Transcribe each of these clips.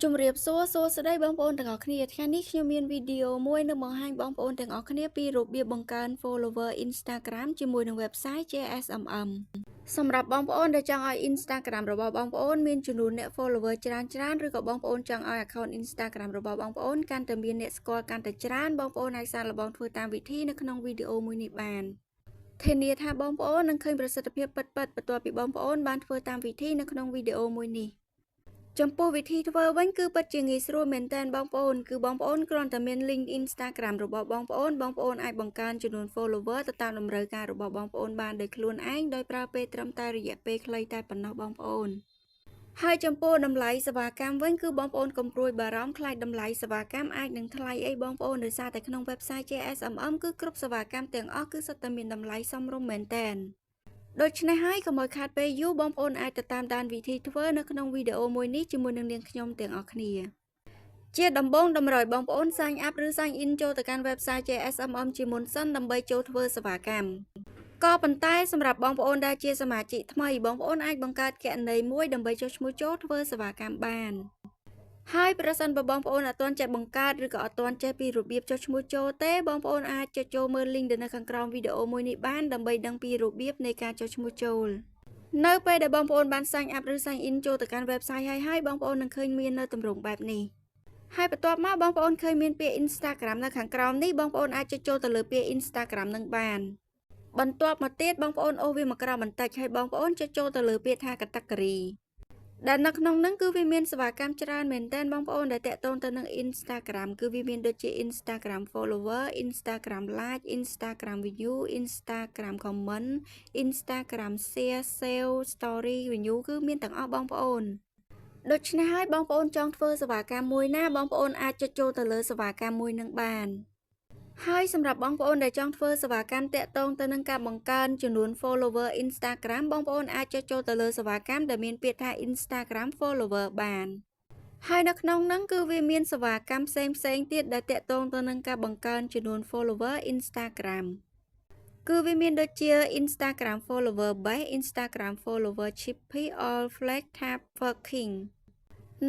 ជំរាបសួរសួស្តីបងប្អូនទាំងអស់គ្នាថ្ងៃនេះខ្ញុំមានវីដេអូមួយនឹងបង្ហាញបងប្អូនទាំងអស់គ្នាពីរបៀបបង្កើន follower Instagram ជាមួយនឹង website JSMM សម្រាប់បងប្អូនដែលចង់ឲ្យ Instagram របស់បងប្អូនមានចំនួនអ្នក follower ច្រើនឬក៏បងប្អូនចង់ឲ្យ account Instagram របស់បងប្អូនកាន់តែមានអ្នកស្គាល់កាន់តែច្រើនបងប្អូនអាចសាកល្បងធ្វើតាមវិធីនៅក្នុងវីដេអូមួយនេះបានធានាថាបងប្អូននឹងឃើញប្រសិទ្ធភាពពិតៗបន្ទាប់ពីបងប្អូនបានធ្វើតាមវិធីនៅក្នុងវីដេអូមួយនេះចំពោះវិធីធ្វើវិញគឺពិតជាងាយស្រួលមែនទែនបងប្អូនគឺបងប្អូនគ្រាន់តែមាន link Instagram របស់បងប្អូនអាចបង្កើនចំនួន follower ទៅតាមតម្រូវការរបស់បងប្អូនបានដោយខ្លួនឯងដោយប្រើពេលត្រឹមតែរយៈពេលខ្លីតែប៉ុណ្ណោះបងប្អូនហើយចំពោះតម្លៃសេវាកម្មវិញគឺបងប្អូនកុំព្រួយបារម្ភខ្លាចតម្លៃសេវាកម្មអាចនឹងថ្លៃអីបងប្អូនដោយសារតែក្នុង website JSMM គឺគ្រប់សេវាកម្មទាំងអស់គឺសុទ្ធតែមានតម្លៃសមរម្យមែនទែនដូច្នេះហើយកុំឲ្យខាតពេលយូរបងប្អូនអាចទៅតាមដានវិធីធ្វើនៅក្នុងវីដេអូមួយនេះជាមួយនឹងនាងខ្ញុំទាំងអស់គ្នាជាដំបូងតម្រូវបងប្អូន sign up ឬ sign in ចូលទៅកាន់ website JSMM ជាមុនសិនដើម្បីចូលធ្វើសេវាកម្មក៏ប៉ុន្តែសម្រាប់បងប្អូនដែលជាសមាជិកថ្មីបងប្អូនអាចបង្កើតគណនីមួយដើម្បីចុះឈ្មោះចូលធ្វើសេវាកម្មបានហើយប្រសិនបើបងប្អូនអត់ទាន់ចេះបង្កើតឬក៏អត់ទាន់ចេះពីរបៀបចុះឈ្មោះចូលទេបងប្អូនអាចចុចចូលមើល link នៅខាងក្រោមវីដេអូមួយនេះបានដើម្បីដឹងពីរបៀបនៃការចុះឈ្មោះចូលនៅពេលដែលបងប្អូនបាន sign up ឬ sign in ចូលទៅកាន់ website ហើយបងប្អូននឹងឃើញមាននៅទម្រង់បែបនេះហើយបន្ទាប់មកបងប្អូនឃើញមានពាក្យ Instagram នៅខាងក្រោមនេះបងប្អូនអាចចុចចូលទៅលើពាក្យ Instagram នឹងបានបន្ទាប់មកទៀតបងប្អូនអូសវាមកក្រោមបន្តិចហើយបងប្អូនចុចចូលទៅលើពាក្យថា category ដែលនៅក្នុងហ្នឹងគឺវាមានសេវាកម្មច្រើនមែនទែនបងប្អូនដែលតាក់ទងទៅនឹង Instagram គឺវាមានដូចជា Instagram follower Instagram like Instagram view Instagram comment Instagram share save story review គឺមានទាំងអស់បងប្អូនដូច្នេះហើយបងប្អូនចង់ធ្វើសេវាកម្មមួយណាបងប្អូនអាចចុចចូលទៅលើសេវាកម្មមួយនឹងបានហើយសម្រាប់បងប្អូនដែលចង់ធ្វើសេវាកម្មតាក់ទងទៅនឹងការបង្កើនចំនួន follower Instagram បងប្អូនអាចចុចចូលទៅលើសេវាកម្មដែលមានពាក្យថា Instagram follower បានហើយនៅក្នុងហ្នឹងគឺវាមានសេវាកម្មផ្សេងទៀតដែលតាក់ទងទៅនឹងការបង្កើនចំនួន follower Instagram គឺវាមានដូចជា Instagram follower base Instagram follower chippy all flag tab working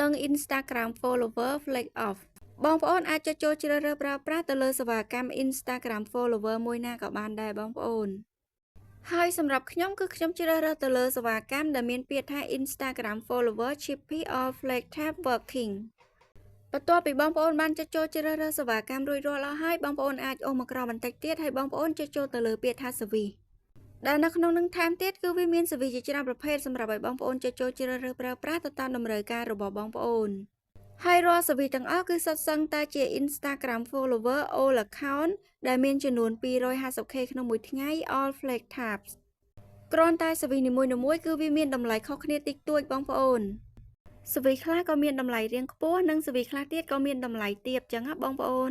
និង Instagram follower flag off បងប្អូនអាចចុចចូលជ្រើសរើសប្រើប្រាស់ទៅលើសេវាកម្ម Instagram follower មួយណាក៏បានដែរបងប្អូនហើយសម្រាប់ខ្ញុំគឺខ្ញុំជ្រើសរើសទៅលើសេវាកម្មដែលមានពាក្យថា Instagram follower chippy all flag tab working បន្ទាប់ពីបងប្អូនបានចុចចូលជ្រើសរើសសេវាកម្មរួចរាល់អស់ហើយបងប្អូនអាចអូសមកក្រោមបន្តិចទៀតហើយបងប្អូនចុចចូលទៅលើពាក្យថា service ដែលនៅក្នុងនឹងថែមទៀតគឺវាមាន service ជាច្រើនប្រភេទសម្រាប់ឲ្យបងប្អូនចុចចូលជ្រើសរើសប្រើប្រាស់ទៅតាមតម្រូវការរបស់បងប្អូនហើយរាល់ service ទាំងអស់គឺសុទ្ធសឹងតែជា Instagram follower all account ដែលមានចំនួន 250k ក្នុងមួយថ្ងៃ all flag tabs គ្រាន់តែ service នីមួយៗគឺវាមានតម្លៃខុសគ្នាតិចតួចបងប្អូន service ខ្លះក៏មានតម្លៃរៀងខ្ពស់និង service ខ្លះទៀតក៏មានតម្លៃទាបចឹងណាបងប្អូន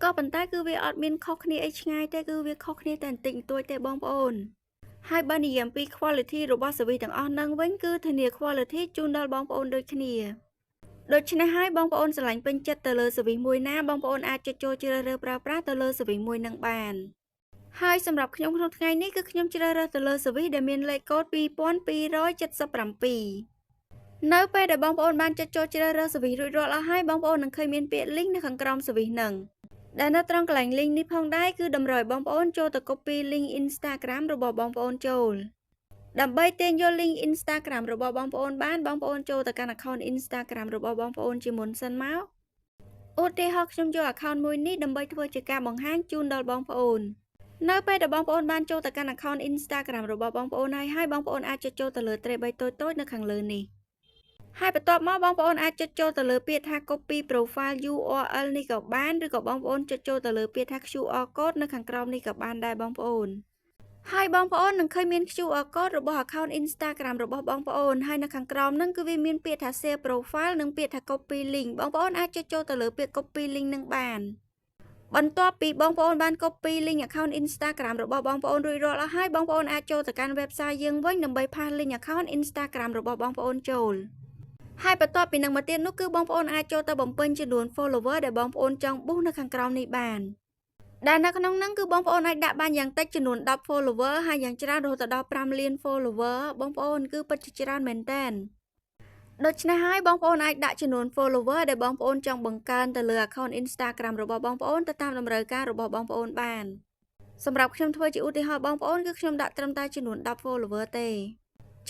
ក៏ប៉ុន្តែគឺវាអត់មានខុសគ្នាអីឆ្ងាយទេគឺវាខុសគ្នាតែបន្តិចបន្តួចទេបងប្អូនហើយបើនិយាយពី quality របស់ service ទាំងអស់ហ្នឹងវិញគឺធានា quality ជូនដល់បងប្អូនដូចគ្នាដូច្នេះហើយបងប្អូនស្រឡាញ់ពេញចិត្តទៅលើ service មួយណាបងប្អូនអាចចុចចូលជ្រើសរើសប្រើប្រាស់ទៅលើ service មួយនឹងបានហើយសម្រាប់ខ្ញុំក្នុងថ្ងៃនេះគឺខ្ញុំជ្រើសរើសទៅលើ service ដែលមានលេខកូដ 2277នៅពេលដែលបងប្អូនបានចុចចូលជ្រើសរើស service រួចរាល់អស់ហើយបងប្អូននឹងឃើញមានពាក្យ link នៅខាងក្រោម service ហ្នឹងដែលនៅត្រង់កន្លែង link នេះផងដែរគឺតម្រូវឲ្យបងប្អូនចូលទៅ copy link Instagram របស់បងប្អូនចូលដើម្បីទាញយក link Instagram របស់បងប្អូនបានបងប្អូនចូលទៅកាន់ account Instagram របស់បងប្អូនជាមុនសិនមកឧទាហរណ៍ខ្ញុំយក account មួយនេះដើម្បីធ្វើជាការបង្ហាញជូនដល់បងប្អូននៅពេលដែលបងប្អូនបានចូលទៅកាន់ account Instagram របស់បងប្អូនហើយបងប្អូនអាចចុចចូលទៅលើត្រេប3តូចៗនៅខាងលើនេះហើយបន្ទាប់មកបងប្អូនអាចចុចចូលទៅលើពាក្យថា copy profile URL នេះក៏បានឬក៏បងប្អូនចុចចូលទៅលើពាក្យថា QR code នៅខាងក្រោមនេះក៏បានដែរបងប្អូនហើយបងប្អូននឹងឃើញមាន QR code របស់ account Instagram របស់បងប្អូនហើយនៅខាងក្រោមហ្នឹងគឺវាមានពាក្យថា share profile និងពាក្យថា copy link បងប្អូនអាចចុចចូលទៅលើពាក្យ copy link នឹងបានបន្ទាប់ពីបងប្អូនបាន copy link account Instagram របស់បងប្អូនរួចរាល់អស់ហើយបងប្អូនអាចចូលទៅកាន់ website យើងវិញដើម្បីផាស link account Instagram របស់បងប្អូនចូលហើយបន្ទាប់ពីនឹងមកទៀតនោះគឺបងប្អូនអាចចូលទៅបំពេញចំនួន follower ដែលបងប្អូនចង់ប៊ូសនៅខាងក្រោមនេះបានដែលនៅក្នុងហ្នឹងគឺបងប្អូនអាចដាក់បានយ៉ាងតិចចំនួន10 follower ហើយយ៉ាងច្រើនរហូតដល់5លាន follower បងប្អូនគឺពិតជាច្រើនមែនតើ ដូច្នេះហើយបងប្អូនអាចដាក់ចំនួន follower ដែលបងប្អូនចង់បង្កើនទៅលើ account Instagram របស់បងប្អូនទៅតាមតម្រូវការរបស់បងប្អូនបានសម្រាប់ខ្ញុំធ្វើជាឧទាហរណ៍បងប្អូនគឺខ្ញុំដាក់ត្រឹមតែចំនួន10 follower ទេ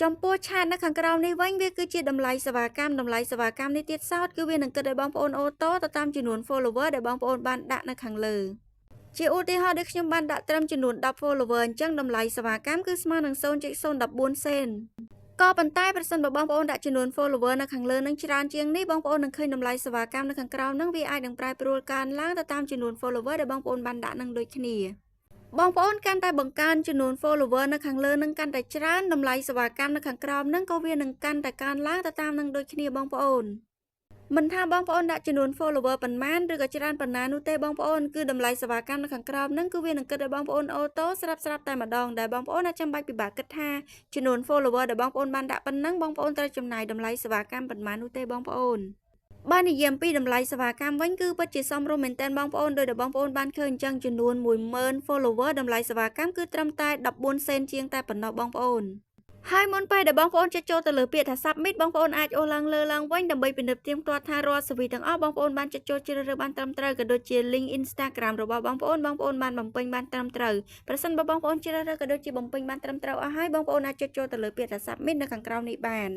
ចំពោះឆាតនៅខាងក្រោមនេះវិញវាគឺជាតម្លៃសេវាកម្មនេះទៀតសោតគឺវានឹងគិតឲ្យបងប្អូនអូតូទៅតាមចំនួន follower ដែលបងប្អូនបានដាក់នៅខាងលើជាឧទាហរណ៍ដូចខ្ញុំបានដាក់ត្រឹមចំនួន10 follower អញ្ចឹងតម្លៃសេវាកម្មគឺស្មើនឹង 0.014 សេនក៏ប៉ុន្តែប្រសិនបើបងប្អូនដាក់ចំនួន follower នៅខាងលើនឹងច្រើនជាងនេះបងប្អូននឹងឃើញតម្លៃសេវាកម្មនៅខាងក្រោមនឹងវាអាចនឹងប្រែប្រួលកើនឡើងទៅតាមចំនួន follower ដែលបងប្អូនបានដាក់នឹងដូចគ្នាបងប្អូនកាន់តែបង្កើនចំនួន follower នៅខាងលើនឹងកាន់តែច្រើនតម្លៃសេវាកម្មនៅខាងក្រោមនឹងក៏វានឹងកាន់តែកើនឡើងទៅតាមនឹងដូចគ្នាបងប្អូនមិនថាបងប្អូនដាក់ចំនួន follower ប៉ុន្មានឬក៏ច្រើនប៉ុណ្ណានោះទេបងប្អូនគឺតម្លៃសេវាកម្មនៅខាងក្រោមនឹងគឺវានឹងគិតឲ្យបងប្អូនអូតូស្រាប់តែម្ដងដែលបងប្អូនអាចចាំបាច់ពិបាកគិតថាចំនួន follower ដែលបងប្អូនបានដាក់ប៉ុណ្ណឹងបងប្អូនត្រូវចំណាយតម្លៃសេវាកម្មប៉ុន្មាននោះទេបងប្អូនបើនិយាយពីតម្លៃសេវាកម្មវិញគឺពិតជាសមរម្យមែនទែនបងប្អូនដោយដែលបងប្អូនបានឃើញអញ្ចឹងចំនួន 10000 follower តម្លៃសេវាកម្មគឺត្រឹមតែ14 សេនជាងតែប៉ុណ្ណោះបងប្អូនហើយមុនពេលដែលបងប្អូនចុចចូលទៅលើពាក្យថា submit បងប្អូនអាចអូសឡើងលើឡើងវិញដើម្បីពិនិត្យទៀងទាត់ថារាល់ CV ទាំងអស់បងប្អូនបានចុចចូលជ្រើសរើសបានត្រឹមត្រូវក៏ដូចជា link Instagram របស់បងប្អូនបានបំពេញបានត្រឹមត្រូវប្រសិនបើបងប្អូនជ្រើសរើសក៏ដូចជាបំពេញបានត្រឹមត្រូវអស់ហើយបងប្អូនអាចចុចចូលទៅលើពាក្យថា submit នៅខាងក្រោមនេះបាន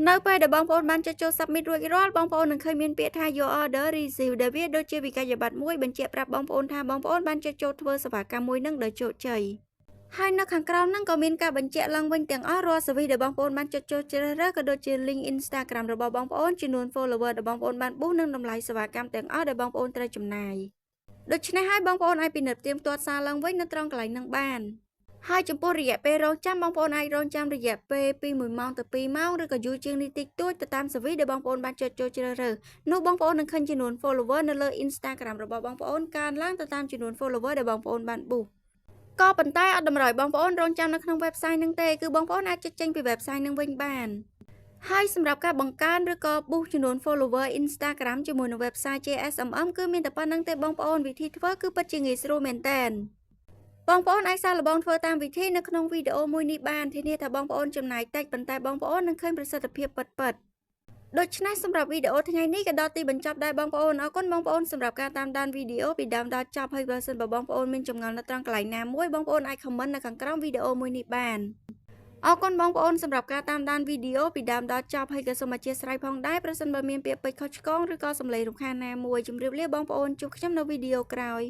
នៅពេលដែលបងប្អូនបានចុចចូល submit រួចរាល់បងប្អូននឹងឃើញមានពាក្យថា your order received ដែលវាដូចជាវិក័យប័ត្រមួយបញ្ជាក់ប្រាប់បងប្អូនថាបងប្អូនបានចុចចូលធ្វើសេវាកម្មមួយនឹងដោយជោគជ័យហើយនៅខាងក្រោមហ្នឹងក៏មានការបញ្ជាក់ឡើងវិញទាំងអស់រាល់ CV ដែលបងប្អូនបានចុចចូលជ្រើសរើសក៏ដូចជា link Instagram របស់បងប្អូនចំនួន follower ដែលបងប្អូនបានប៊ូសនិងតម្លៃសេវាកម្មទាំងអស់ដែលបងប្អូនត្រូវចំណាយដូច្នេះហើយបងប្អូនអាចពិនិត្យទៀងទាត់សារឡើងវិញនៅត្រង់កន្លែងហ្នឹងបានហើយចំពោះរយៈពេលរងចាំបងប្អូនអាចរងចាំរយៈពេលពី1ម៉ោងទៅ2ម៉ោងឬក៏យូរជាងនេះតិចតួចទៅតាម CV ដែលបងប្អូនបានចុចចូលជ្រើសរើសនោះបងប្អូននឹងឃើញចំនួន follower នៅលើ Instagram របស់បងប្អូនកើនឡើងទៅតាមចំនួន follower ដែលបងប្អូនបានប៊ូសក៏ប៉ុន្តែអត់តម្រូវបងប្អូនរងចាំនៅក្នុង website នឹងទេគឺបងប្អូនអាចចុចចេញពី website នឹងវិញបានហើយសម្រាប់ការបង្កើនឬក៏ boost ចំនួន follower Instagram ជាមួយនឹង website JSMM គឺមានតែប៉ុណ្្នឹងទេបងប្អូនវិធីធ្វើគឺពិតជាងាយស្រួលមែនតើបងប្អូនអាចសាកល្បងធ្វើតាមវិធីនៅក្នុងវីដេអូមួយនេះបានធានាថាបងប្អូនចំណាយតិចប៉ុន្តែបងប្អូននឹងឃើញប្រសិទ្ធភាពពិតៗដូច្នេះសម្រាប់វីដេអូថ្ងៃនេះក៏ដល់ទីបញ្ចប់ដែរបងប្អូនអរគុណបងប្អូនសម្រាប់ការតាមដានវីដេអូពីដើមដល់ចប់ហើយបើសិនបើបងប្អូនមានចម្ងល់នៅត្រង់កន្លែងណាមួយបងប្អូនអាច comment នៅខាងក្រោមវីដេអូមួយនេះបានអរគុណបងប្អូនសម្រាប់ការតាមដានវីដេអូពីដើមដល់ចប់ហើយក៏សូមអធិស្ឋានផងដែរប្រសិនបើមានពាក្យពេចន៍ខុសឆ្គងឬក៏សំឡេងរំខានណាមួយជម្រាបលាបងប្អូនជួបខ្ញុំនៅវីដេអូក្រោយ